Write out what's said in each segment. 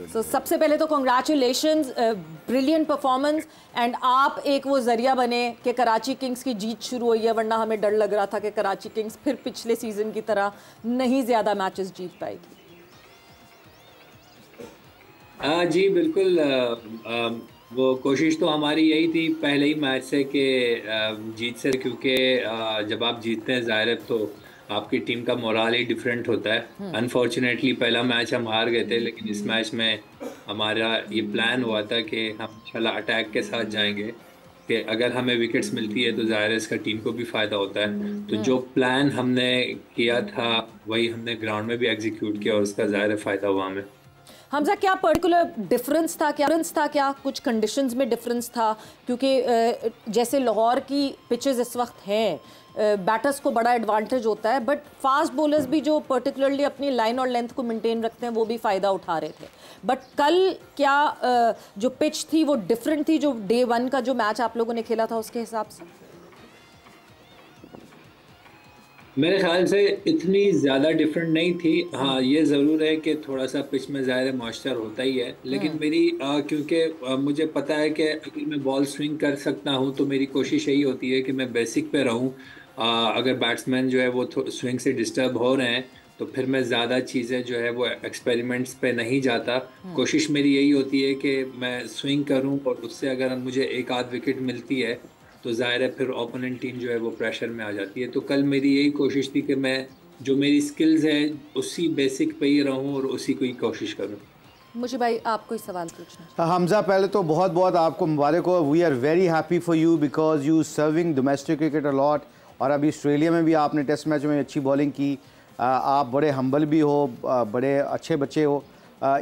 सबसे पहले तो कॉन्ग्रेचुलेशंस, ब्रिलियंट परफॉर्मेंस। एंड आप एक वो जरिया बने कि कराची किंग्स की जीत शुरू हुई है, वरना हमें डर लग रहा था कि कराची किंग्स फिर पिछले सीजन की तरह नहीं ज़्यादा मैचेस जीत पाएगी। जी बिल्कुल। वो कोशिश तो हमारी यही थी पहले ही मैच से कि जीत से, क्योंकि जब आप जीतते हैं ज़ाहिर है तो आपकी टीम का मोराल ही डिफरेंट होता है। अनफॉर्चुनेटली पहला मैच हम हार गए थे, लेकिन इस मैच में हमारा ये प्लान हुआ था कि हम इंशाल्लाह अटैक के साथ जाएंगे, कि अगर हमें विकेट्स मिलती है तो ज़ाहिर है इसका टीम को भी फायदा होता है। तो जो प्लान हमने किया था वही हमने ग्राउंड में भी एग्जीक्यूट किया और उसका ज़ाहिर है फायदा हुआ हमें। हमजा, क्या पर्टिकुलर डिफरेंस था, क्या कुछ कंडीशंस में डिफरेंस था? क्योंकि जैसे लाहौर की पिचेस इस वक्त हैं, बैटर्स को बड़ा एडवांटेज होता है, बट फास्ट बॉलर्स भी जो पर्टिकुलरली अपनी लाइन और लेंथ को मेंटेन रखते हैं वो भी फ़ायदा उठा रहे थे। बट कल क्या जो पिच थी वो डिफरेंट थी, जो डे वन का जो मैच आप लोगों ने खेला था उसके हिसाब से? मेरे ख्याल से इतनी ज़्यादा डिफरेंट नहीं थी। हाँ, ये ज़रूर है कि थोड़ा सा पिच में ज़्यादा मॉइस्चर होता ही है, लेकिन मेरी क्योंकि मुझे पता है कि अगर मैं बॉल स्विंग कर सकता हूँ तो मेरी कोशिश यही होती है कि मैं बेसिक पे रहूँ। अगर बैट्समैन जो है वो स्विंग से डिस्टर्ब हो रहे हैं तो फिर मैं ज़्यादा चीज़ें जो है वो एक्सपेरिमेंट्स पे नहीं जाता। कोशिश मेरी यही होती है कि मैं स्विंग करूँ और उससे अगर मुझे एक आध विकेट मिलती है तो जाहिर है फिर ओपोनेंट टीम जो है वो प्रेशर में आ जाती है। तो कल मेरी यही कोशिश थी कि मैं जो मेरी स्किल्स है उसी बेसिक पे ही रहूं और उसी को ही कोशिश करूं। मुझे भाई आपको ही सवाल पूछना। हमजा, पहले तो बहुत बहुत आपको मुबारक हो। We are very happy for you because you serving domestic cricket a lot, और अभी ऑस्ट्रेलिया में भी आपने टेस्ट मैच में अच्छी बॉलिंग की। आप बड़े हम्बल भी हो, बड़े अच्छे बच्चे हो।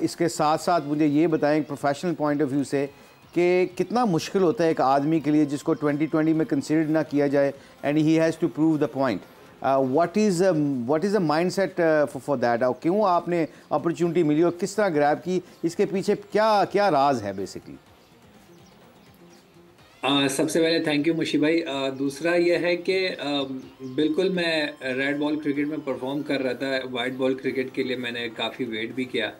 इसके साथ साथ मुझे ये बताएं प्रोफेशनल पॉइंट ऑफ व्यू से कि कितना मुश्किल होता है एक आदमी के लिए जिसको 2020 में कंसिडर ना किया जाए and he has to prove the point. What is the mind set for that? और क्यों आपने अपॉर्चुनिटी मिली और किस तरह ग्रैब की? इसके पीछे क्या क्या राज है बेसिकली? सबसे पहले थैंक यू मुशी भाई। दूसरा यह है कि बिल्कुल मैं रेड बॉल क्रिकेट में परफॉर्म कर रहा था। वाइट बॉल क्रिकेट के लिए मैंने काफ़ी वेट भी किया।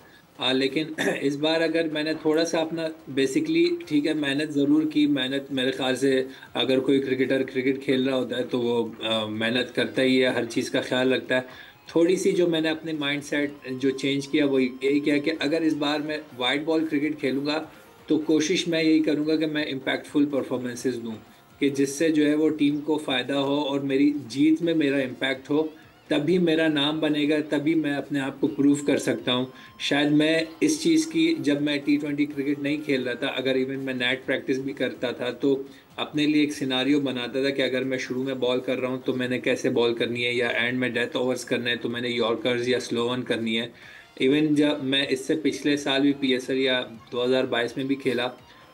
लेकिन इस बार अगर मैंने थोड़ा सा अपना बेसिकली ठीक है मेहनत ज़रूर की। मेहनत मेरे ख्याल से अगर कोई क्रिकेटर क्रिकेट खेल रहा होता है तो वो मेहनत करता ही है, हर चीज़ का ख्याल रखता है। थोड़ी सी जो मैंने अपने माइंड सेट जो चेंज किया वो यही किया कि अगर इस बार मैं वाइट बॉल क्रिकेट खेलूंगा तो कोशिश मैं यही करूंगा कि मैं इम्पैक्टफुल परफॉर्मेंसेस दूं, कि जिससे जो है वो टीम को फ़ायदा हो और मेरी जीत में मेरा इम्पैक्ट हो। तभी मेरा नाम बनेगा, तभी मैं अपने आप को प्रूव कर सकता हूँ। शायद मैं इस चीज़ की, जब मैं T20 क्रिकेट नहीं खेल रहा था, अगर इवन मैं नेट प्रैक्टिस भी करता था तो अपने लिए एक सिनारियो बनाता था कि अगर मैं शुरू में बॉल कर रहा हूँ तो मैंने कैसे बॉल करनी है, या एंड में डेथ ओवर्स करना है तो मैंने यॉर्कर्स या स्लो वन करनी है। इवन जब मैं इससे पिछले साल भी PSL या 2022 में भी खेला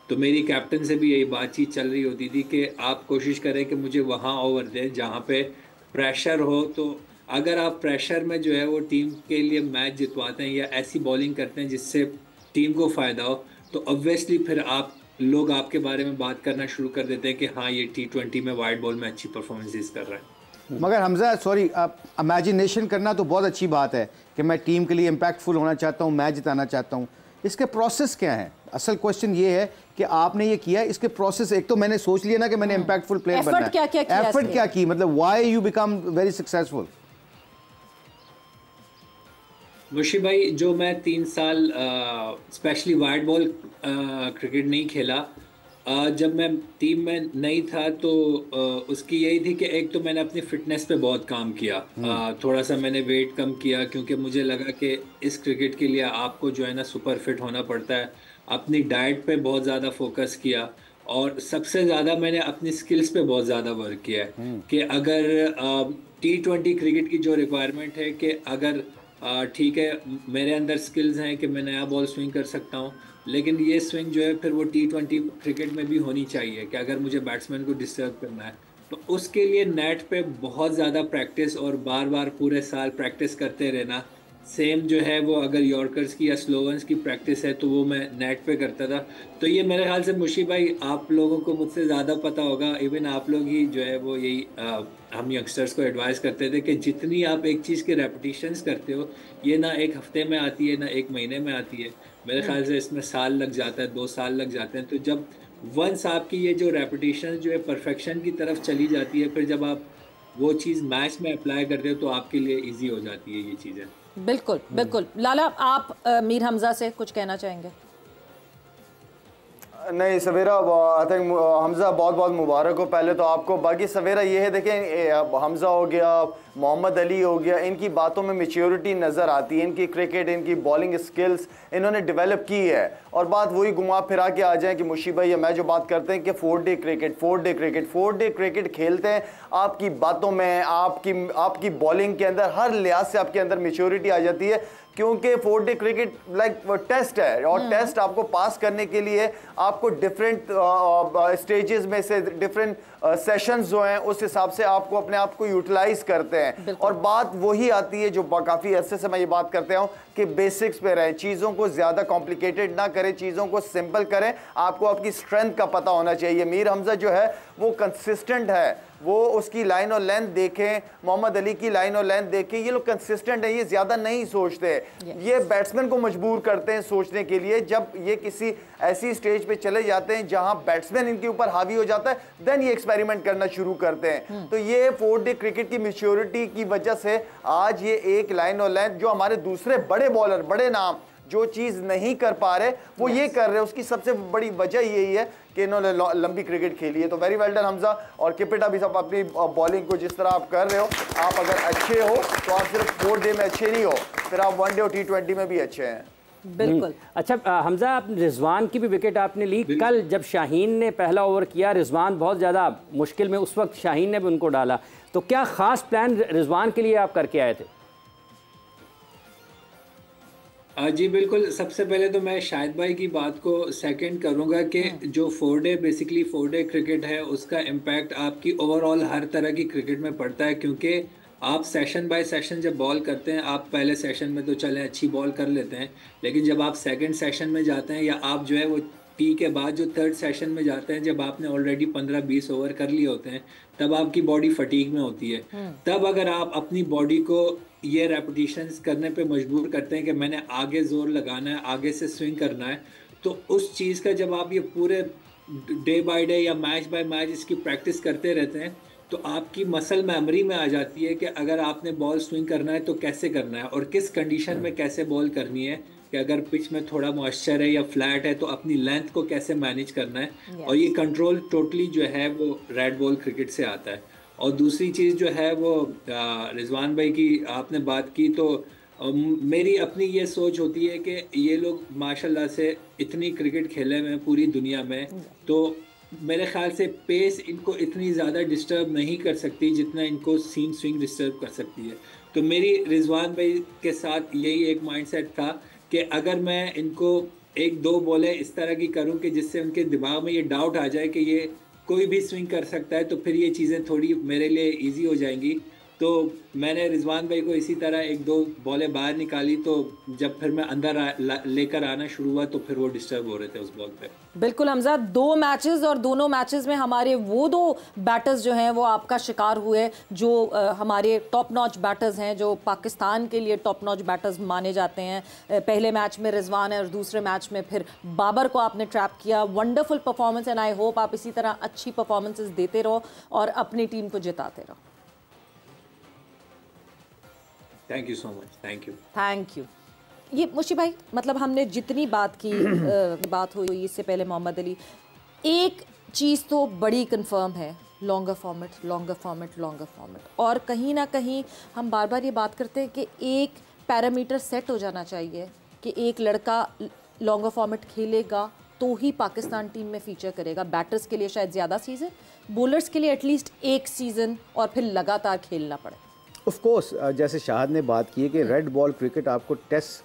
तो मेरी कैप्टन से भी यही बातचीत चल रही होती थी कि आप कोशिश करें कि मुझे वहाँ ओवर दें जहाँ पे प्रेशर हो। तो अगर आप प्रेशर में जो है वो टीम के लिए मैच जितवाते हैं या ऐसी बॉलिंग करते हैं जिससे टीम को फ़ायदा हो, तो ऑब्वियसली फिर आप लोग आपके बारे में बात करना शुरू कर देते हैं कि हाँ ये T20 में वाइड बॉल में अच्छी परफॉर्मेंसेस कर रहा है। मगर हमजा सॉरी, इमेजिनेशन करना तो बहुत अच्छी बात है कि मैं टीम के लिए इम्पैक्टफुल होना चाहता हूँ, मैच जिताना चाहता हूँ। इसके प्रोसेस क्या है? असल क्वेश्चन ये है कि आपने ये किया, इसके प्रोसेस। एक तो मैंने सोच लिया ना कि मैंने इम्पैक्टफुल प्लेयर बनना है, एफर्ट क्या की, मतलब why you become very successful? Mushi भाई, जो मैं 3 साल स्पेशली वाइड बॉल क्रिकेट नहीं खेला, जब मैं टीम में नहीं था तो उसकी यही थी कि एक तो मैंने अपनी फिटनेस पे बहुत काम किया। थोड़ा सा मैंने वेट कम किया क्योंकि मुझे लगा कि इस क्रिकेट के लिए आपको जो है ना सुपर फिट होना पड़ता है। अपनी डाइट पे बहुत ज़्यादा फोकस किया और सबसे ज़्यादा मैंने अपनी स्किल्स पे बहुत ज़्यादा वर्क किया है कि अगर T20 क्रिकेट की जो रिक्वायरमेंट है कि अगर ठीक है मेरे अंदर स्किल्स हैं कि मैं नया बॉल स्विंग कर सकता हूँ, लेकिन ये स्विंग जो है फिर वो T20 क्रिकेट में भी होनी चाहिए कि अगर मुझे बैट्समैन को डिस्टर्ब करना है तो उसके लिए नेट पे बहुत ज़्यादा प्रैक्टिस और बार बार पूरे साल प्रैक्टिस करते रहना। सेम जो है वो अगर यॉर्कर्स की या स्लोवन्स की प्रैक्टिस है तो वो मैं नेट पे करता था। तो ये मेरे ख्याल से मुशी भाई आप लोगों को मुझसे ज़्यादा पता होगा, इवन आप लोग ही जो है वो यही हम यंगस्टर्स को एडवाइस करते थे कि जितनी आप एक चीज़ की रेपिटेशंस करते हो, ये ना एक हफ्ते में आती है ना एक महीने में आती है। मेरे ख्याल से इसमें साल लग जाता है, 2 साल लग जाते हैं। तो जब वंस आपकी ये जो रेपुटेशन जो है परफेक्शन की तरफ चली जाती है, फिर जब आप वो चीज़ मैच में अप्लाई करते हो तो आपके लिए इजी हो जाती है ये चीज़ें। बिल्कुल बिल्कुल। लाला, आप मीर हमजा से कुछ कहना चाहेंगे? नहीं सवेरा, आई थिंक हमज़ा बहुत बहुत मुबारक हो पहले तो आपको। बाकी सवेरा ये है, देखें हमज़ा हो गया, मोहम्मद अली हो गया, इनकी बातों में मैच्योरिटी नज़र आती है, इनकी क्रिकेट, इनकी बॉलिंग स्किल्स इन्होंने डेवलप की है। और बात वही घुमा फिरा के आ जाए कि मुशी भाई या मैं जो बात करते हैं कि 4 डे क्रिकेट 4 डे क्रिकेट खेलते हैं, आपकी बातों में, आपकी बॉलिंग के अंदर हर लिहाज से आपके अंदर मैच्योरिटी आ जाती है, क्योंकि 4 डे क्रिकेट लाइक टेस्ट है। और टेस्ट आपको पास करने के लिए आपको डिफरेंट स्टेजेस में से डिफरेंट सेशंस जो हैं उस हिसाब से आपको अपने आप को यूटिलाइज करते हैं। और बात वही आती है जो काफ़ी अरसे से मैं ये बात करते हूँ कि बेसिक्स पे रहें, चीज़ों को ज़्यादा कॉम्प्लिकेटेड ना करें, चीज़ों को सिंपल करें। आपको आपकी स्ट्रेंथ का पता होना चाहिए। मीर हमज़ा जो है वो कंसिस्टेंट है, वो उसकी लाइन और लेंथ देखें, मोहम्मद अली की लाइन और लेंथ देखें, ये लोग कंसिस्टेंट है, ये ज़्यादा नहीं सोचते। ये बैट्समैन को मजबूर करते हैं सोचने के लिए। जब ये किसी ऐसी स्टेज पे चले जाते हैं जहां बैट्समैन इनके ऊपर हावी हो जाता है, देन ये एक्सपेरिमेंट करना शुरू करते हैं। तो ये 4 डे क्रिकेट की मैच्योरिटी की वजह से आज ये एक लाइन और लेंथ, जो हमारे दूसरे बड़े बॉलर, बड़े नाम जो चीज़ नहीं कर पा रहे वो ये कर रहे हैं, उसकी सबसे बड़ी वजह यही है कि इन्होंने लंबी क्रिकेट खेली है। तो वेरी वेल डन हमज़ा, और कीप इट अप। सब अपनी बॉलिंग को जिस तरह आप कर रहे हो, आप अगर अच्छे हो तो आप सिर्फ 4 डे में अच्छे नहीं हो, फिर आप 1 डे और T20 में भी अच्छे हैं। बिल्कुल। अच्छा हमजा, आप रिजवान की भी विकेट आपने ली कल, जब शाहीन ने पहला ओवर किया, रिजवान बहुत ज़्यादा मुश्किल में, उस वक्त शाहीन ने भी उनको डाला, तो क्या ख़ास प्लान रिजवान के लिए आप करके आए थे? जी बिल्कुल। सबसे पहले तो मैं शाहिद भाई की बात को सेकंड करूंगा कि जो 4 डे क्रिकेट है उसका इम्पैक्ट आपकी ओवरऑल हर तरह की क्रिकेट में पड़ता है, क्योंकि आप सेशन बाय सेशन जब बॉल करते हैं, आप पहले सेशन में तो चलें अच्छी बॉल कर लेते हैं, लेकिन जब आप सेकंड सेशन में जाते हैं या आप जो है वो टी के बाद जो थर्ड सेशन में जाते हैं, जब आपने ऑलरेडी 15-20 ओवर कर लिए होते हैं, तब आपकी बॉडी फटीग में होती है। तब अगर आप अपनी बॉडी को ये रेपिटेशंस करने पे मजबूर करते हैं कि मैंने आगे जोर लगाना है, आगे से स्विंग करना है, तो उस चीज़ का जब आप ये पूरे डे बाय डे या मैच बाय मैच इसकी प्रैक्टिस करते रहते हैं, तो आपकी मसल मेमोरी में आ जाती है कि अगर आपने बॉल स्विंग करना है तो कैसे करना है और किस कंडीशन में कैसे बॉल करनी है, कि अगर पिच में थोड़ा मॉइस्चर है या फ्लैट है तो अपनी लेंथ को कैसे मैनेज करना है। और ये कंट्रोल टोटली जो है वो रेड बॉल क्रिकेट से आता है। और दूसरी चीज़ जो है वो रिजवान भाई की आपने बात की, तो मेरी अपनी ये सोच होती है कि ये लोग माशाल्लाह से इतनी क्रिकेट खेले हुए हैं पूरी दुनिया में, तो मेरे ख्याल से पेस इनको इतनी ज़्यादा डिस्टर्ब नहीं कर सकती जितना इनको सीम स्विंग डिस्टर्ब कर सकती है। तो मेरी रिजवान भाई के साथ यही एक माइंडसेट था कि अगर मैं इनको 1-2 बॉलें इस तरह की करूं कि जिससे उनके दिमाग में ये डाउट आ जाए कि ये कोई भी स्विंग कर सकता है, तो फिर ये चीज़ें थोड़ी मेरे लिए इजी हो जाएंगी। तो मैंने रिजवान भाई को इसी तरह 1-2 बॉलें बाहर निकाली, तो जब फिर मैं अंदर लेकर आना शुरू हुआ तो फिर वो डिस्टर्ब हो रहे थे उस बॉल पे। बिल्कुल हमजा, 2 मैचेस और दोनों मैचेस में हमारे वो 2 बैटर्स जो हैं वो आपका शिकार हुए, जो हमारे टॉप नॉच बैटर्स हैं, जो पाकिस्तान के लिए टॉप नॉच बैटर्स माने जाते हैं। पहले मैच में रिजवान है और दूसरे मैच में फिर बाबर को आपने ट्रैप किया। Wonderful performance, and I hope आप इसी तरह अच्छी परफॉर्मेंसेस देते रहो और अपनी टीम को जिताते रहो। Thank you so much. Thank you. ये मुशी भाई, मतलब हमने जितनी बात की बात हुई इससे पहले मोहम्मद अली, एक चीज़ तो बड़ी कंफर्म है, लॉन्गर फॉर्मेट। और कहीं ना कहीं हम बार बार ये बात करते हैं कि एक पैरामीटर सेट हो जाना चाहिए कि एक लड़का लॉन्गर फॉर्मेट खेलेगा तो ही पाकिस्तान टीम में फीचर करेगा। बैटर्स के लिए शायद ज़्यादा सीज़न, बॉलर्स के लिए एटलीस्ट 1 सीज़न और फिर लगातार खेलना पड़े। ऑफ कोर्स, जैसे शाहिद ने बात की है कि रेड बॉल क्रिकेट आपको टेस्ट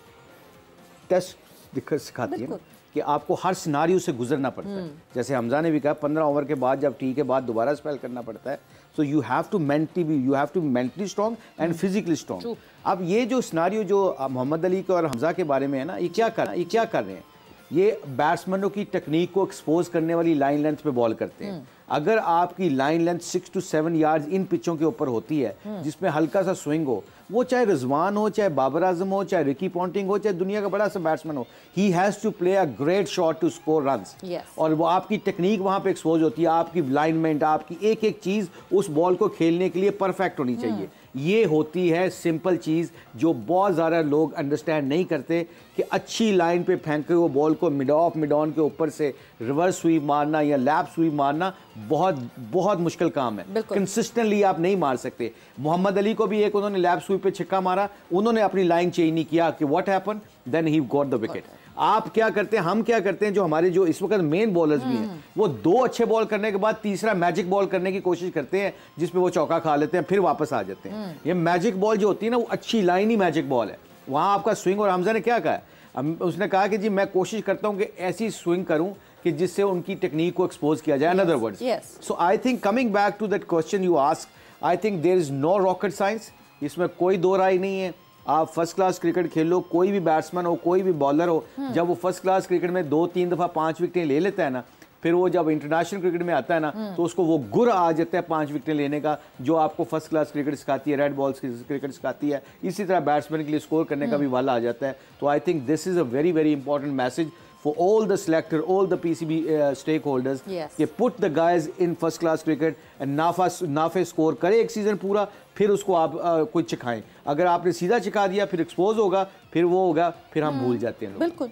सिखाती है कि आपको हर सिनारियो से गुजरना पड़ता है। जैसे हमजा ने भी कहा 15 ओवर के बाद जब टी के बाद दोबारा स्पेल करना पड़ता है, so you have to mentally strong and physically strong. अब ये जो सिनारियो जो मोहम्मद अली के और हमजा के बारे में है ना, ये क्या कर रहे हैं, ये बैट्समैनों की टेक्निक को एक्सपोज करने वाली लाइन लेंथ पे बॉल करते हैं। अगर आपकी लाइन लेंथ 6 to 7 यार्ड्स इन पिचों के ऊपर होती है जिसमें हल्का सा स्विंग हो, वो चाहे रिजवान हो, चाहे बाबर आजम हो, चाहे रिकी पॉन्टिंग हो, चाहे दुनिया का बड़ा सा बैट्समैन हो, he has to play a great shot to score runs. और वो आपकी टेक्निक वहाँ पे एक्सपोज होती है, आपकी लाइनमेंट, आपकी एक एक चीज़ उस बॉल को खेलने के लिए परफेक्ट होनी चाहिए। ये होती है सिंपल चीज़ जो बहुत ज़्यादा लोग अंडरस्टैंड नहीं करते कि अच्छी लाइन पे फेंके हुए बॉल को मिड ऑफ मिड ऑन के ऊपर से रिवर्स स्वीप मारना या लैप स्वीप मारना बहुत बहुत मुश्किल काम है। कंसिस्टेंटली आप नहीं मार सकते। मोहम्मद अली को भी एक उन्होंने लैप स्वीप पे छक्का मारा, उन्होंने अपनी लाइन चेंज नहीं किया कि what happen, then he got the wicket. आप क्या करते हैं, हम क्या करते हैं, जो हमारे जो इस वक्त मेन बॉलर्स भी हैं वो 2 अच्छे बॉल करने के बाद तीसरा मैजिक बॉल करने की कोशिश करते हैं जिसमें वो चौका खा लेते हैं, फिर वापस आ जाते हैं। ये मैजिक बॉल जो होती है ना, वो अच्छी लाइन ही मैजिक बॉल है। वहां आपका स्विंग, और हमजा ने क्या कहा, उसने कहा कि जी मैं कोशिश करता हूं कि ऐसी स्विंग करूं कि जिससे उनकी टेक्निक को एक्सपोज किया जाए। Another words, so I think coming back to that question you ask, I think there is no rocket science, इसमें कोई दो राय नहीं है। आप फर्स्ट क्लास क्रिकेट खेलो, कोई भी बैट्समैन हो, कोई भी बॉलर हो, जब वो फर्स्ट क्लास क्रिकेट में 2-3 दफ़ा 5 विकेटें ले लेता है ना, फिर वो जब इंटरनेशनल क्रिकेट में आता है ना, तो उसको वो गुर आ जाता है 5 विकेटें लेने का, जो आपको फर्स्ट क्लास क्रिकेट सिखाती है, रेड बॉल्स क्रिकेट सिखाती है। इसी तरह बैट्समैन के लिए स्कोर करने का भी वाला आ जाता है। तो I think this is a very very important message for all the selector, all the PCB stakeholders, कि put the guys in first class cricket and Nafe score करे एक सीजन पूरा, फिर उसको आप कोई चिखाएं। अगर आपने सीधा चिखा दिया फिर एक्सपोज होगा, फिर वो होगा, फिर हम भूल जाते हैं लोग। बिल्कुल।